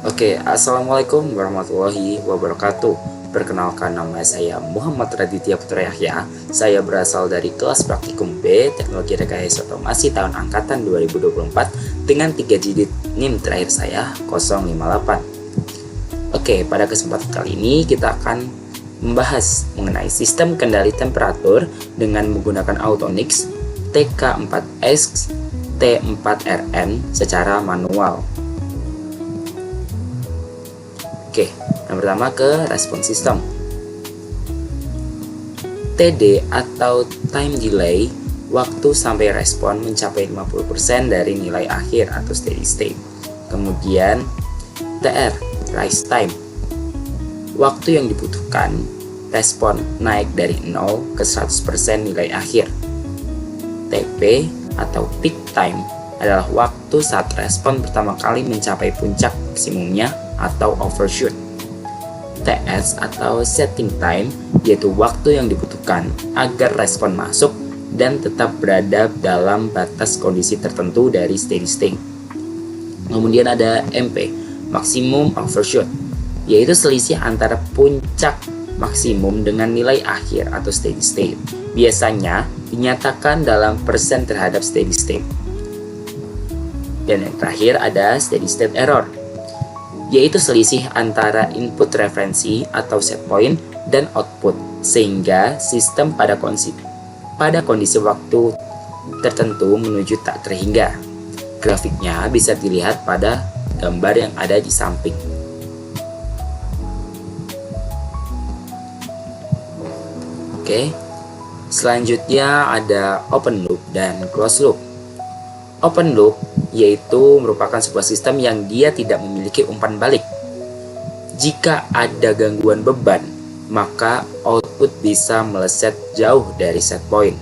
Oke, Assalamualaikum warahmatullahi wabarakatuh. Perkenalkan, nama saya Muhammad Raditya Putra Yahya. Saya berasal dari kelas praktikum B Teknologi Rekayasa Otomasi tahun angkatan 2024 dengan 3 digit NIM terakhir saya 058. Oke, pada kesempatan kali ini kita akan membahas mengenai sistem kendali temperatur dengan menggunakan Autonix TK4S T4RN secara manual. Oke, yang pertama ke respon sistem. TD atau time delay, waktu sampai respon mencapai 50% dari nilai akhir atau steady state. Kemudian TR, rise time, waktu yang dibutuhkan respon naik dari 0 ke 100% nilai akhir. TP atau peak time adalah waktu saat respon pertama kali mencapai puncak maksimumnya atau overshoot. TS atau setting time, yaitu waktu yang dibutuhkan agar respon masuk dan tetap berada dalam batas kondisi tertentu dari steady state. Kemudian ada MP, maximum overshoot, yaitu selisih antara puncak maksimum dengan nilai akhir atau steady state. Biasanya dinyatakan dalam persen terhadap steady state. Dan yang terakhir ada steady state error, yaitu selisih antara input referensi atau set point dan output, sehingga sistem pada kondisi waktu tertentu menuju tak terhingga. Grafiknya bisa dilihat pada gambar yang ada di samping. Oke, selanjutnya ada open loop dan closed loop. Open loop yaitu merupakan sebuah sistem yang dia tidak memiliki umpan balik. Jika ada gangguan beban, maka output bisa meleset jauh dari set point.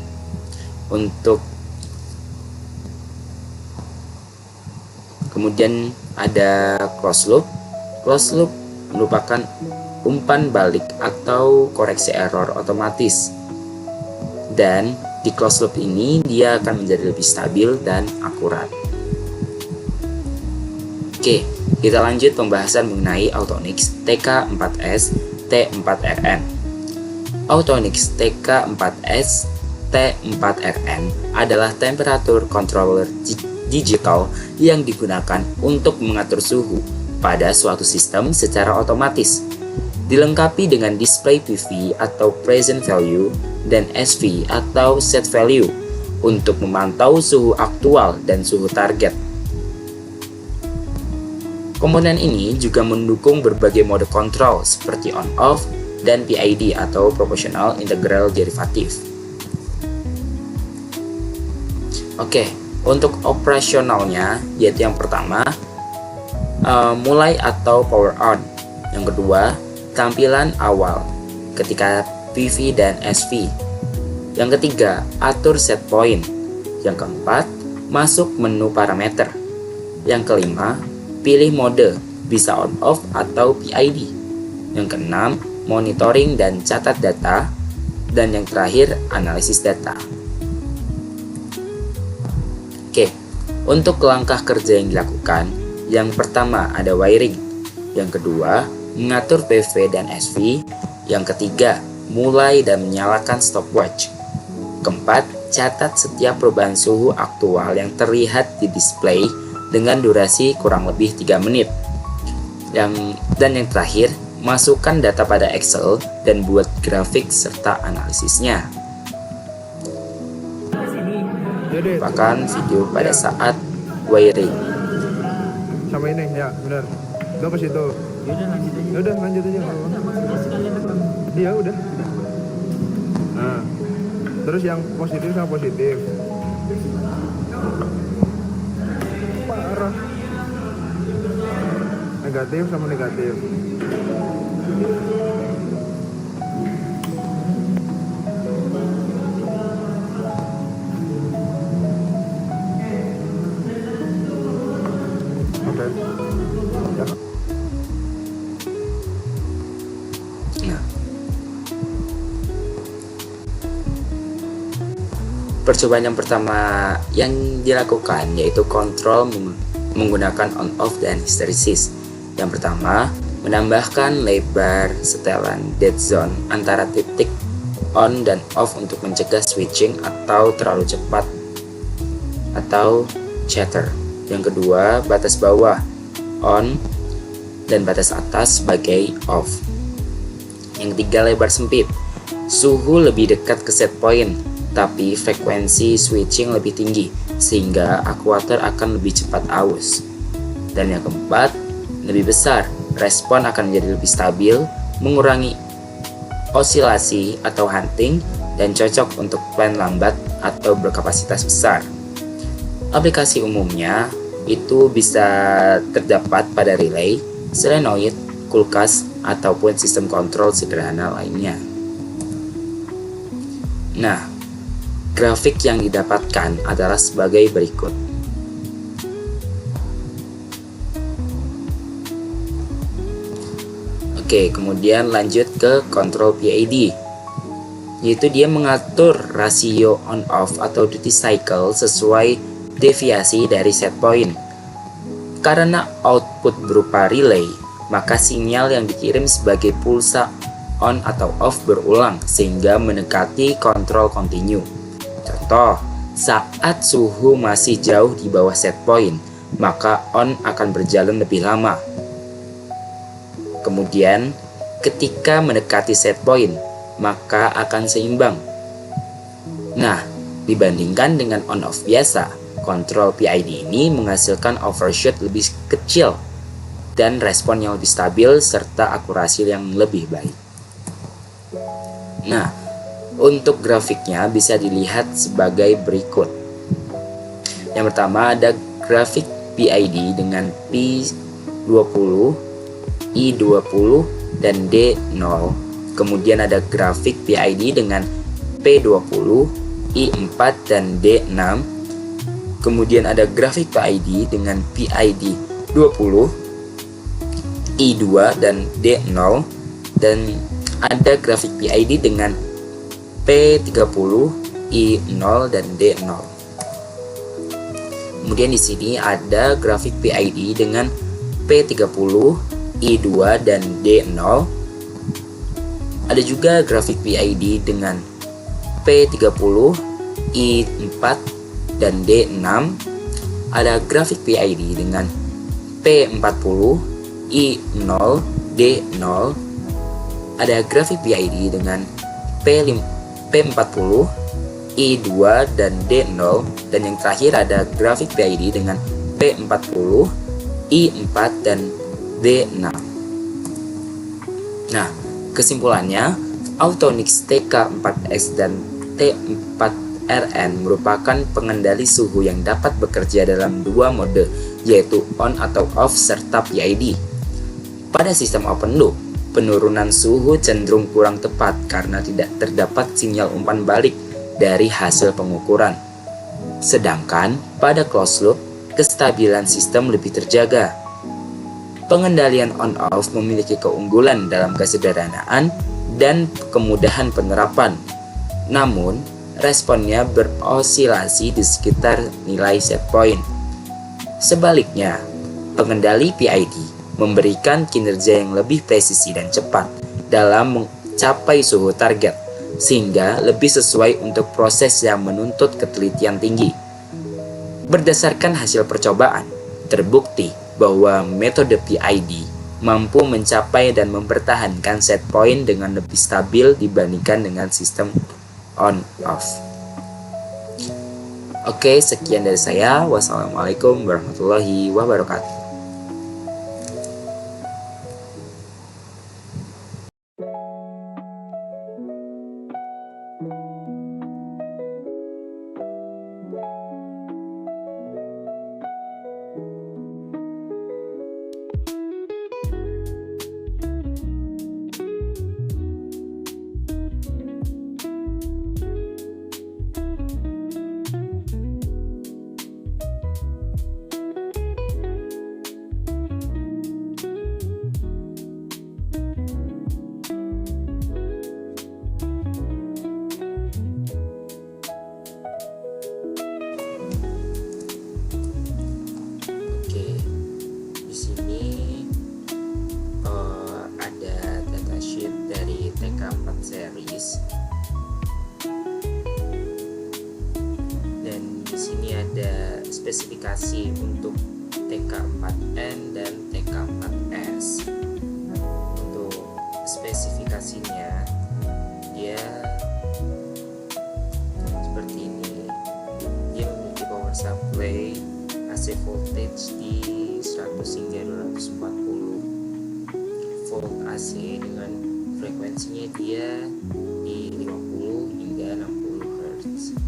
Kemudian ada closed loop. Closed loop merupakan umpan balik atau koreksi error otomatis. Dan di closed loop ini dia akan menjadi lebih stabil dan akurat. Oke, kita lanjut pembahasan mengenai Autonix TK4S T4RN. Autonix TK4S T4RN adalah temperatur controller digital yang digunakan untuk mengatur suhu pada suatu sistem secara otomatis. Dilengkapi dengan display PV atau present value dan SV atau set value untuk memantau suhu aktual dan suhu target. Komponen ini juga mendukung berbagai mode kontrol seperti on-off dan PID atau Proportional Integral Derivative. Oke, untuk operasionalnya yaitu yang pertama, mulai atau power on. Yang kedua, tampilan awal ketika PV dan SV. Yang ketiga, atur set point. Yang keempat, masuk menu parameter. Yang kelima, pilih mode, bisa on-off atau PID. Yang keenam, monitoring dan catat data. Dan yang terakhir, analisis data. Oke, untuk langkah kerja yang dilakukan, yang pertama ada wiring. Yang kedua, mengatur PV dan SV. Yang ketiga, mulai dan menyalakan stopwatch. Keempat, catat setiap perubahan suhu aktual yang terlihat di display dengan durasi kurang lebih 3 menit. Dan yang terakhir, masukkan data pada Excel dan buat grafik serta analisisnya. Bahkan video pada saat wiring. Sama ini ya, benar. Udah ke situ. Udah lanjut aja. Iya udah. Nah, terus yang positif sama positif. Parah. Negatif sama negatif. Oke. Ya. Nah, percobaan yang pertama yang dilakukan yaitu kontrol menggunakan on-off dan hysteresis. Yang pertama, menambahkan lebar setelan dead zone antara titik on dan off untuk mencegah switching atau terlalu cepat atau chatter. Yang kedua, batas bawah on dan batas atas sebagai off. Yang ketiga, lebar sempit. Suhu lebih dekat ke set point, tapi frekuensi switching lebih tinggi, sehingga akuator akan lebih cepat aus. Dan yang keempat, lebih besar. Respon akan menjadi lebih stabil, mengurangi osilasi atau hunting, dan cocok untuk plan lambat atau berkapasitas besar. Aplikasi umumnya itu bisa terdapat pada relay, solenoid, kulkas, ataupun sistem kontrol sederhana lainnya. Nah, grafik yang didapatkan adalah sebagai berikut. Oke, kemudian lanjut ke kontrol PID, yaitu dia mengatur rasio on-off atau duty cycle sesuai deviasi dari set point. Karena output berupa relay, maka sinyal yang dikirim sebagai pulsa on atau off berulang sehingga mendekati kontrol continue. Contoh, saat suhu masih jauh di bawah set point, maka on akan berjalan lebih lama. Kemudian, ketika mendekati set point, maka akan seimbang. Nah, dibandingkan dengan on-off biasa, kontrol PID ini menghasilkan overshoot lebih kecil dan respon yang lebih stabil serta akurasi yang lebih baik. Nah, untuk grafiknya bisa dilihat sebagai berikut. Yang pertama ada grafik PID dengan P20, I20, dan D0. Kemudian ada grafik PID dengan P20, I4, dan D6. Kemudian ada grafik PID dengan PID 20, I2, dan D0. Dan ada grafik PID dengan P30, I0, dan D0. Kemudian di sini ada grafik PID dengan P30, I2, dan D0. Ada juga grafik PID dengan P30, I4, dan D6. Ada grafik PID dengan P40, I0, D0. Ada grafik PID dengan P40, I2, dan D0. Dan yang terakhir ada grafik PID dengan P40, I4, dan D6. Nah, kesimpulannya, Autonix TK4X dan T4RN merupakan pengendali suhu yang dapat bekerja dalam dua mode, yaitu on atau off serta PID. Pada sistem open loop, penurunan suhu cenderung kurang tepat karena tidak terdapat sinyal umpan balik dari hasil pengukuran. Sedangkan pada closed loop, kestabilan sistem lebih terjaga. Pengendalian on-off memiliki keunggulan dalam kesederhanaan dan kemudahan penerapan. Namun, responnya berosilasi di sekitar nilai set point. Sebaliknya, pengendali PID memberikan kinerja yang lebih presisi dan cepat dalam mencapai suhu target, sehingga lebih sesuai untuk proses yang menuntut ketelitian tinggi. Berdasarkan hasil percobaan, terbukti bahwa metode PID mampu mencapai dan mempertahankan set point dengan lebih stabil dibandingkan dengan sistem on-off. Oke, sekian dari saya. Wassalamualaikum warahmatullahi wabarakatuh. spesifikasi untuk TK4N dan TK4S. Untuk spesifikasinya dia seperti ini. Dia memiliki power supply AC voltage di 100 hingga 240 volt AC dengan frekuensinya dia di 50 hingga 60 Hz.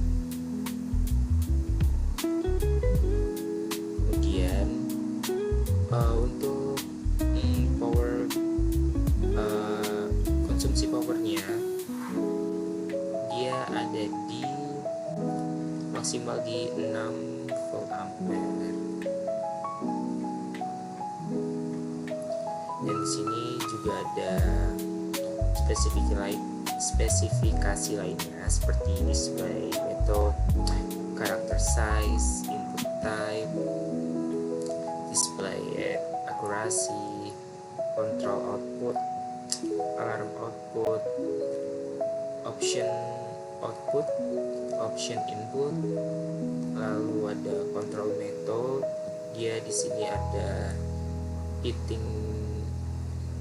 Kemudian untuk power konsumsi powernya dia ada di maksimal di 6 volt ampere. Dan di sini juga ada spesifikasi lainnya seperti display method, character size, input type, display accuracy, control output, alarm output, option output, option input, lalu ada control method. Dia di sini ada heating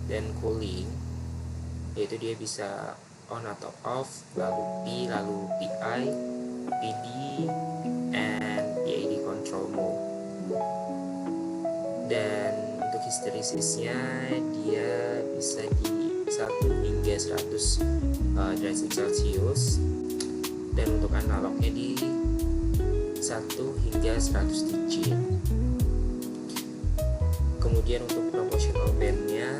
dan cooling, yaitu dia bisa on atau off, lalu P, lalu PI, PD, and PID control mode. Dan untuk hysteresisnya dia bisa di 1 hingga 100 derajat Celcius, dan untuk analognya di 1 hingga 100 digit. Kemudian untuk proportional bandnya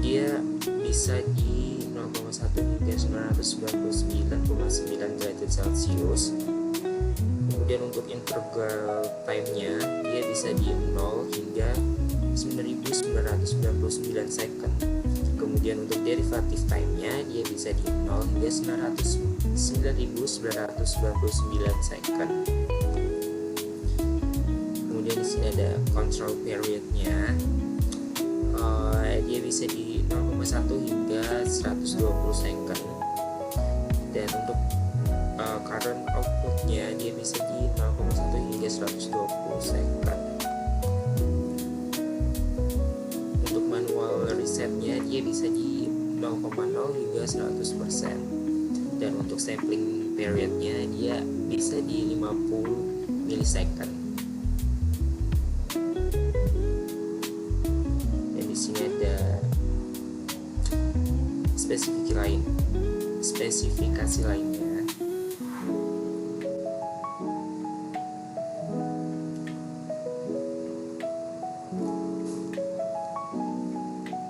dia bisa di 0,1 hingga 999,9 derajat Celcius. Kemudian untuk integral time-nya dia bisa di 0 hingga 9999 second. Kemudian untuk derivative time-nya dia bisa di 0 hingga 9999 second. Kemudian di sini ada control period-nya. Dia bisa di 0,1 hingga 120 second. Dan untuk current outputnya dia bisa di 0,1 hingga 120 second. Untuk manual resetnya dia bisa di 0,0 hingga 100%. Dan untuk sampling periodnya dia bisa di 50 millisecond. Dan di sini ada spesifikasi lainnya.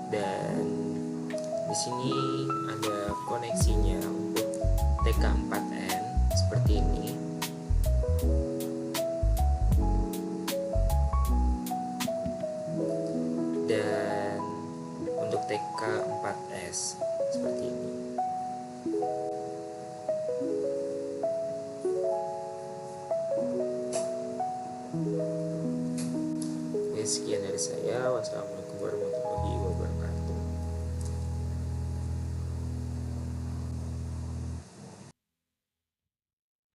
Dan di sini ada koneksinya untuk TK4N seperti ini. Dan untuk TK4S seperti ini. Oke, sekian dari saya. Wassalamualaikum.